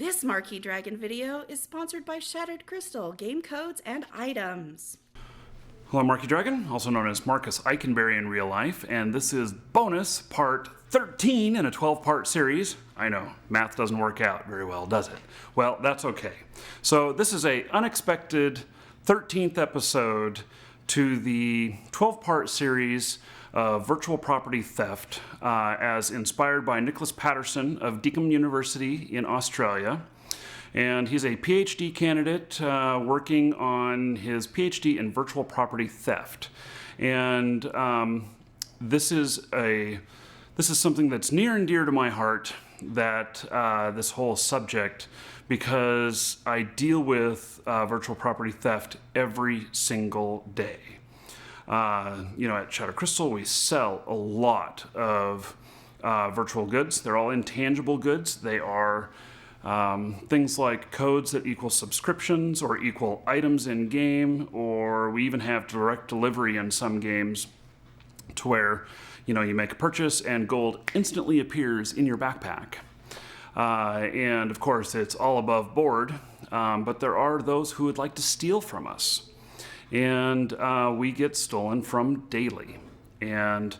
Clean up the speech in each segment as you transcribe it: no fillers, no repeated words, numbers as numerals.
This Marquee Dragon video is sponsored by Shattered Crystal, game codes, and items. Hello, I'm Marquee Dragon, also known as Marcus Eikenberry in real life, and this is bonus part 13 in a 12-part series. I know, math doesn't work out very well, does it? Well, that's okay. So this is a unexpected 13th episode to the 12-part series of virtual property theft as inspired by Nicholas Patterson of Deakin University in Australia. And he's a Ph.D. candidate working on his Ph.D. in virtual property theft. And this is something that's near and dear to my heart, that this whole subject, because I deal with virtual property theft every single day. At Shattered Crystal, we sell a lot of virtual goods. They're all intangible goods. They are things like codes that equal subscriptions or equal items in game, or we even have direct delivery in some games to where, you make a purchase and gold instantly appears in your backpack. And of course, it's all above board, but there are those who would like to steal from us. And we get stolen from daily. And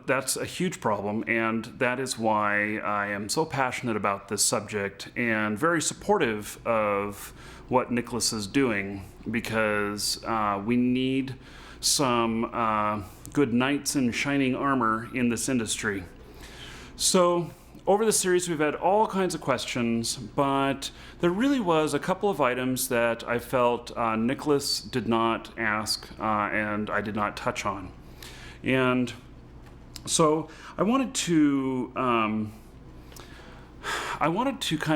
that's a huge problem, and that is why I am so passionate about this subject and very supportive of what Nicholas is doing, because we need some good knights in shining armor in this industry. So over the series, we've had all kinds of questions, but there really was a couple of items that I felt Nicholas did not ask and I did not touch on. And so I wanted to kind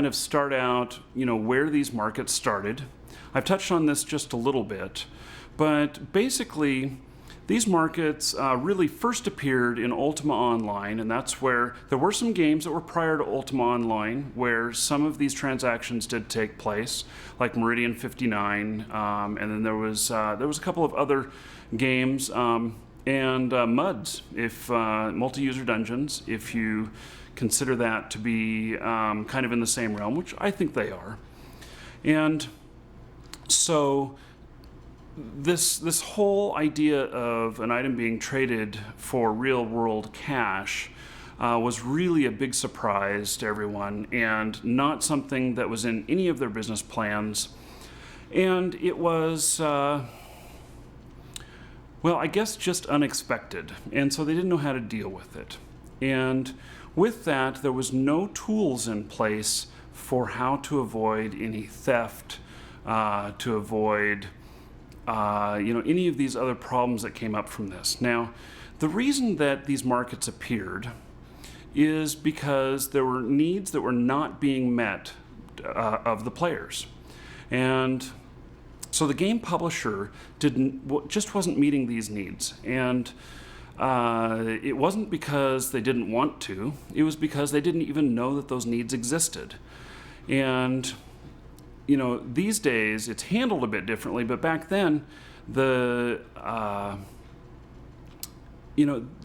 of start out, where these markets started. I've touched on this just a little bit, but basically these markets really first appeared in Ultima Online, and that's where there were some games that were prior to Ultima Online where some of these transactions did take place, like Meridian 59, and then there was a couple of other games, and MUDs, if multi-user dungeons, if you consider that to be kind of in the same realm, which I think they are. And so this whole idea of an item being traded for real-world cash was really a big surprise to everyone, and not something that was in any of their business plans. And it was, I guess just unexpected, and so they didn't know how to deal with it. And with that, there was no tools in place for how to avoid any theft, to avoid any of these other problems that came up from this. Now, the reason that these markets appeared is because there were needs that were not being met of the players. And so the game publisher just wasn't meeting these needs. And it wasn't because they didn't want to, it was because they didn't even know that those needs existed. And these days it's handled a bit differently, but back then there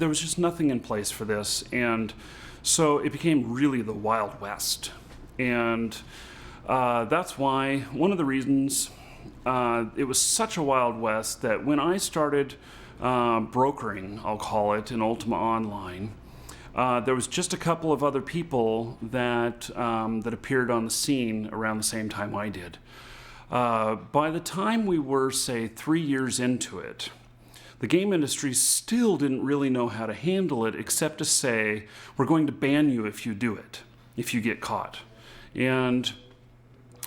was just nothing in place for this, and so it became really the Wild West. And that's why, one of the reasons it was such a Wild West, that when I started brokering, I'll call it, in Ultima Online, there was just a couple of other people that appeared on the scene around the same time I did. By the time we were, say, 3 years into it, the game industry still didn't really know how to handle it, except to say, we're going to ban you if you do it, if you get caught. And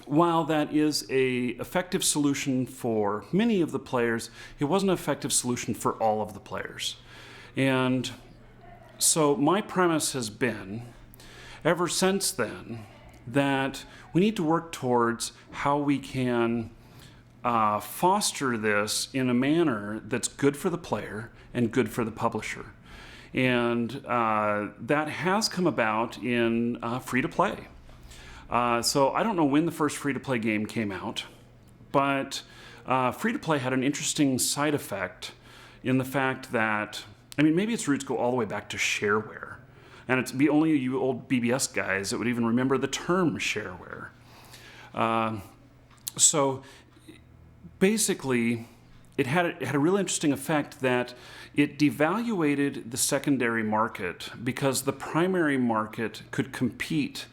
while that is an effective solution for many of the players, it wasn't an effective solution for all of the players. And so my premise has been, ever since then, that we need to work towards how we can foster this in a manner that's good for the player and good for the publisher. And that has come about in free-to-play. So I don't know when the first free-to-play game came out, but free-to-play had an interesting side effect in the fact that, maybe its roots go all the way back to shareware. And it'd be only you old BBS guys that would even remember the term shareware. So basically, it had a really interesting effect that it devaluated the secondary market because the primary market could compete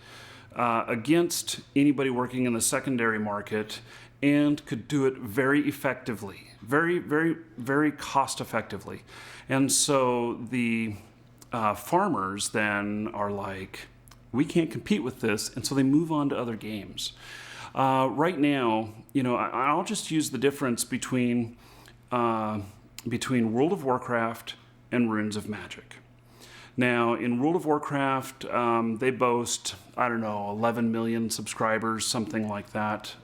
against anybody working in the secondary market and could do it very effectively, very, very, very cost effectively. And so the farmers then are like, we can't compete with this, and so they move on to other games. Right now, I'll just use the difference between World of Warcraft and Runes of Magic. Now, in World of Warcraft, they boast, 11 million subscribers, something like that.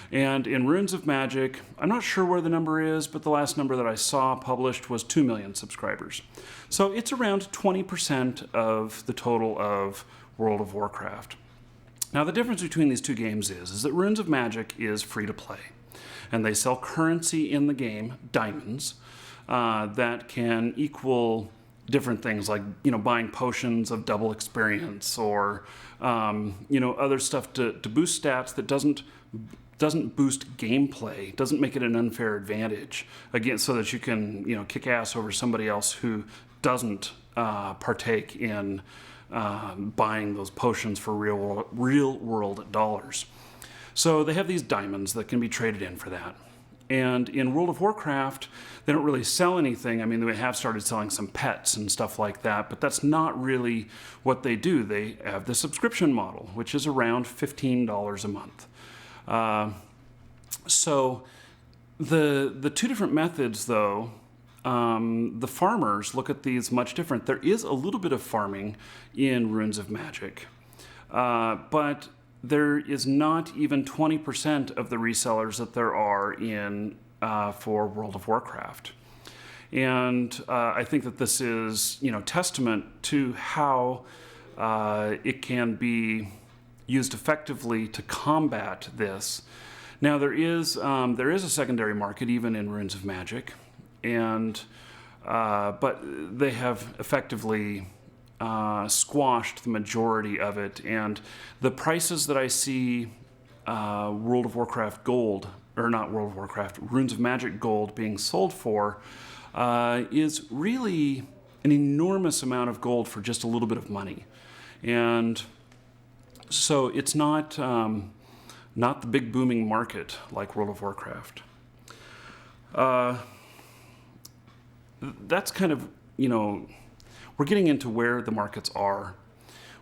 And in Runes of Magic, I'm not sure where the number is, but the last number that I saw published was 2 million subscribers. So it's around 20% of the total of World of Warcraft. Now, the difference between these two games is that Runes of Magic is free to play. And they sell currency in the game, diamonds, that can equal different things like, buying potions of double experience or, other stuff to boost stats that doesn't boost gameplay, doesn't make it an unfair advantage, again, so that you can, kick ass over somebody else who doesn't partake in buying those potions for real world dollars. So they have these diamonds that can be traded in for that. And in World of Warcraft, they don't really sell anything. I mean, they have started selling some pets and stuff like that, but that's not really what they do. They have the subscription model, which is around $15 a month. So the two different methods, though, the farmers look at these much different. There is a little bit of farming in Runes of Magic, but there is not even 20% of the resellers that there are in for World of Warcraft. And I think that this is, testament to how it can be used effectively to combat this. Now, there is a secondary market even in Runes of Magic, and but they have effectively squashed the majority of it, and the prices that I see World of Warcraft Gold, or not World of Warcraft, Runes of Magic Gold being sold for is really an enormous amount of gold for just a little bit of money. And so it's not the big booming market like World of Warcraft. That's kind of, we're getting into where the markets are,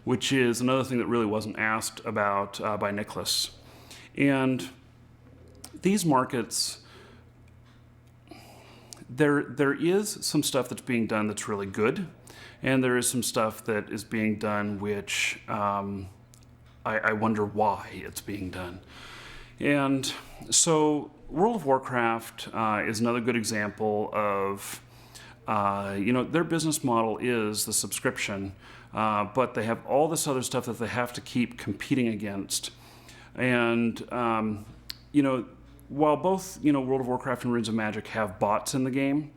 which is another thing that really wasn't asked about by Nicholas. And these markets, there is some stuff that's being done that's really good, and there is some stuff that is being done which I wonder why it's being done. And so World of Warcraft is another good example of their business model is the subscription, but they have all this other stuff that they have to keep competing against. And, while both, World of Warcraft and Runes of Magic have bots in the game,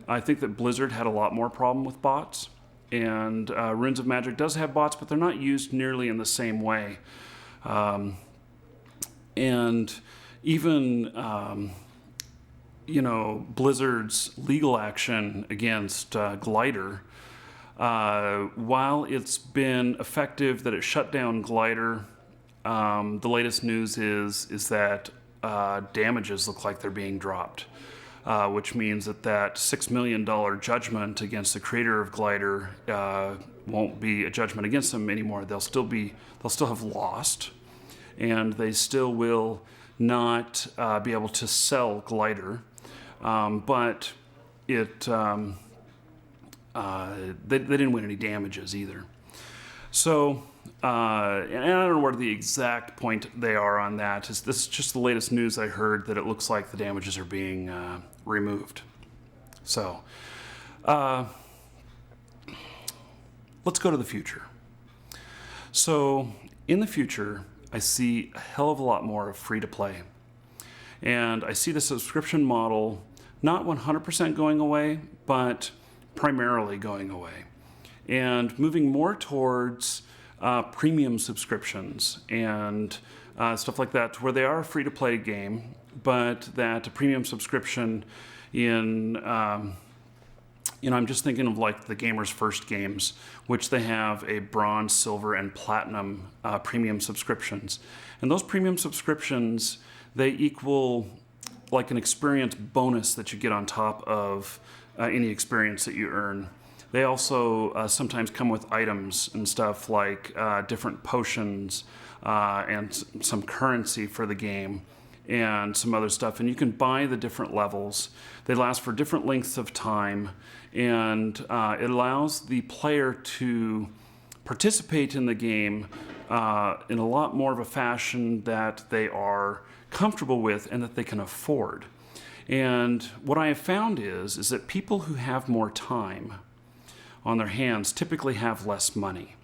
I think that Blizzard had a lot more problem with bots. And Runes of Magic does have bots, but they're not used nearly in the same way. And even... Blizzard's legal action against Glider, while it's been effective that it shut down Glider, the latest news is that damages look like they're being dropped, which means that $6 million judgment against the creator of Glider won't be a judgment against them anymore. They'll still have lost, and they still will not be able to sell Glider. But they didn't win any damages either. So, and I don't know where the exact point they are on that. This is just the latest news I heard that it looks like the damages are being removed. So, let's go to the future. So, in the future, I see a hell of a lot more of free-to-play. And I see the subscription model not 100% going away, but primarily going away. and moving more towards premium subscriptions and stuff like that, where they are a free-to-play game, but that a premium subscription in, I'm just thinking of like the Gamer's First games, which they have a bronze, silver, and platinum premium subscriptions. And those premium subscriptions, they equal like an experience bonus that you get on top of any experience that you earn. They also sometimes come with items and stuff like different potions and some currency for the game and some other stuff. And you can buy the different levels. They last for different lengths of time, and it allows the player to participate in the game in a lot more of a fashion that they are comfortable with and that they can afford. And what I have found is that people who have more time on their hands typically have less money.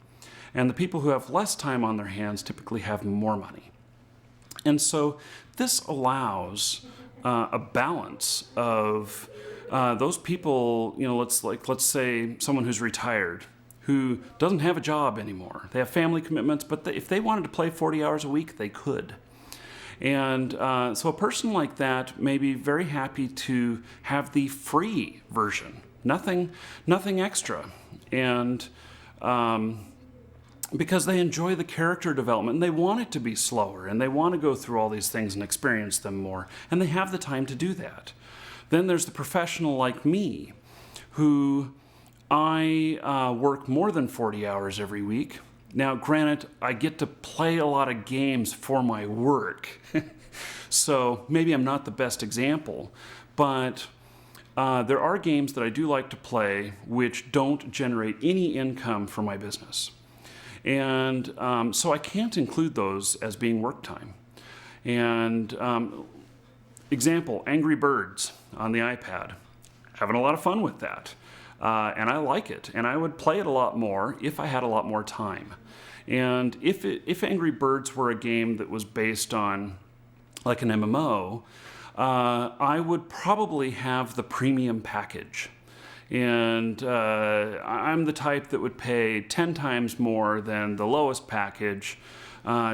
And the people who have less time on their hands typically have more money. And so this allows a balance of those people, let's say someone who's retired, who doesn't have a job anymore. They have family commitments, but if they wanted to play 40 hours a week, they could. And so a person like that may be very happy to have the free version, nothing extra. And because they enjoy the character development and they want it to be slower and they want to go through all these things and experience them more, and they have the time to do that. Then there's the professional like me, who I work more than 40 hours every week. Now, granted, I get to play a lot of games for my work, so maybe I'm not the best example, but there are games that I do like to play which don't generate any income for my business. And so I can't include those as being work time. And example, Angry Birds on the iPad. Having a lot of fun with that. And I like it. And I would play it a lot more if I had a lot more time. And if Angry Birds were a game that was based on like an MMO, I would probably have the premium package. And I'm the type that would pay 10 times more than the lowest package,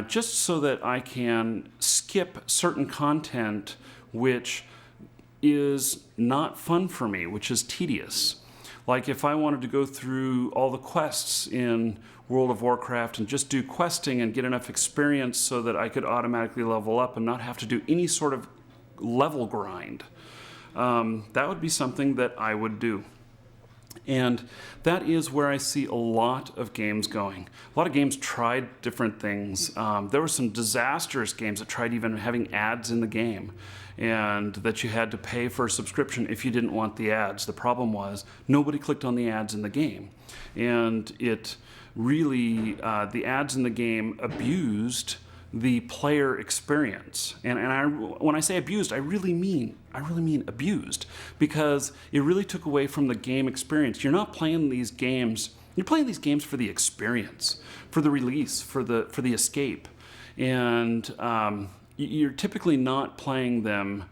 just so that I can skip certain content which is not fun for me, which is tedious. Like if I wanted to go through all the quests in World of Warcraft and just do questing and get enough experience so that I could automatically level up and not have to do any sort of level grind, that would be something that I would do. And that is where I see a lot of games going. A lot of games tried different things. There were some disastrous games that tried even having ads in the game, and that you had to pay for a subscription if you didn't want the ads. The problem was nobody clicked on the ads in the game. And it really, the ads in the game abused the player experience. And when I say abused, I really mean abused, because it really took away from the game experience. You're not playing these games, you're playing these games for the experience, for the release, for the escape. And you're typically not playing them.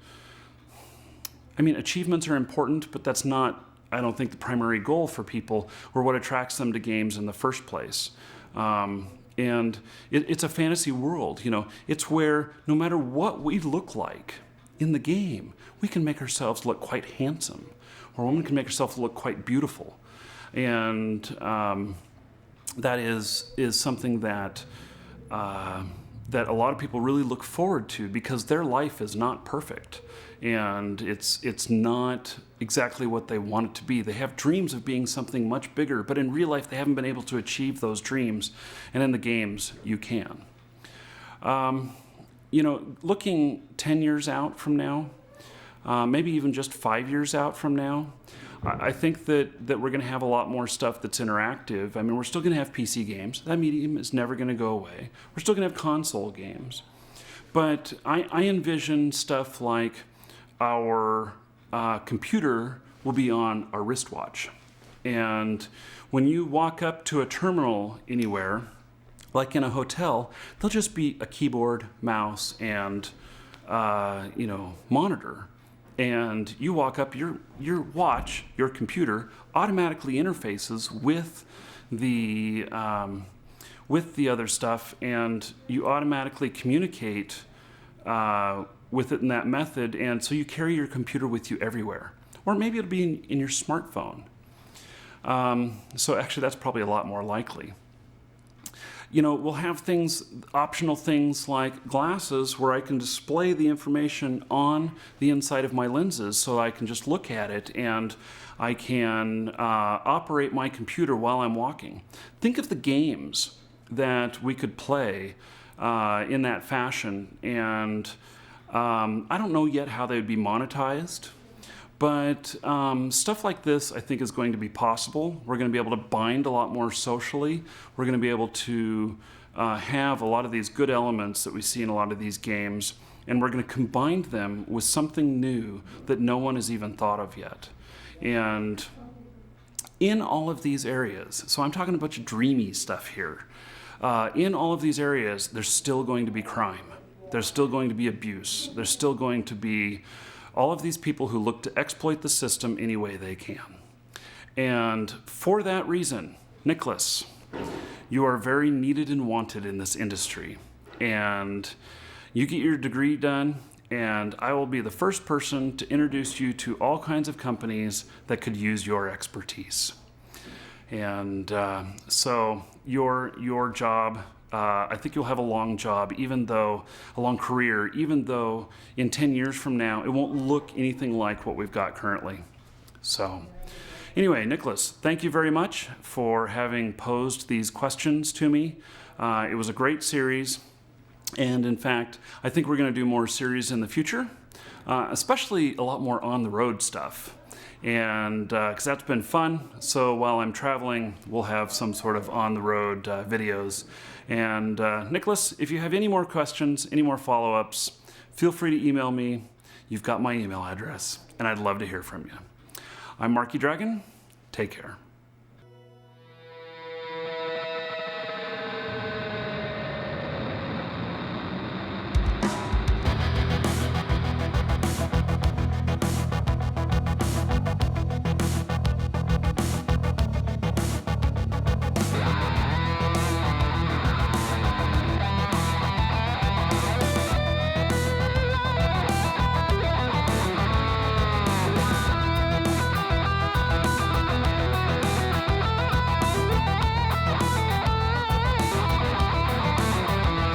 I mean, achievements are important, but that's not, I don't think, the primary goal for people or what attracts them to games in the first place. And it's a fantasy world, It's where no matter what we look like in the game, we can make ourselves look quite handsome, or a woman can make herself look quite beautiful. And that is something that that a lot of people really look forward to, because their life is not perfect. And it's not exactly what they want it to be. They have dreams of being something much bigger, but in real life they haven't been able to achieve those dreams. And in the games, you can. Looking 10 years out from now, maybe even just 5 years out from now, I think that we're going to have a lot more stuff that's interactive. I mean, we're still going to have PC games. That medium is never going to go away. We're still going to have console games. But I envision stuff like our computer will be on our wristwatch. And when you walk up to a terminal anywhere, like in a hotel, there'll just be a keyboard, mouse, and monitor. and you walk up, your watch, your computer automatically interfaces with the other stuff, and you automatically communicate with it in that method, and so you carry your computer with you everywhere. Or maybe it'll be in your smartphone. So actually that's probably a lot more likely. You know, we'll have optional things like glasses where I can display the information on the inside of my lenses so I can just look at it and I can operate my computer while I'm walking. Think of the games that we could play in that fashion, and I don't know yet how they would be monetized, but stuff like this I think is going to be possible. We're going to be able to bind a lot more socially. We're going to be able to have a lot of these good elements that we see in a lot of these games, and we're going to combine them with something new that no one has even thought of yet. And in all of these areas, so I'm talking a bunch of dreamy stuff here, in all of these areas, there's still going to be crime. There's still going to be abuse. There's still going to be all of these people who look to exploit the system any way they can. And for that reason, Nicholas, you are very needed and wanted in this industry. And you get your degree done, and I will be the first person to introduce you to all kinds of companies that could use your expertise. And so your job, I think you'll have a long job, a long career, even though in 10 years from now, it won't look anything like what we've got currently. So anyway, Nicholas, thank you very much for having posed these questions to me. It was a great series. And in fact, I think we're going to do more series in the future, especially a lot more on-the-road stuff. And because that's been fun, so while I'm traveling, we'll have some sort of on-the-road videos. And Nicholas, if you have any more questions, any more follow-ups, feel free to email me. You've got my email address, and I'd love to hear from you. I'm Marky Dragon. Take care.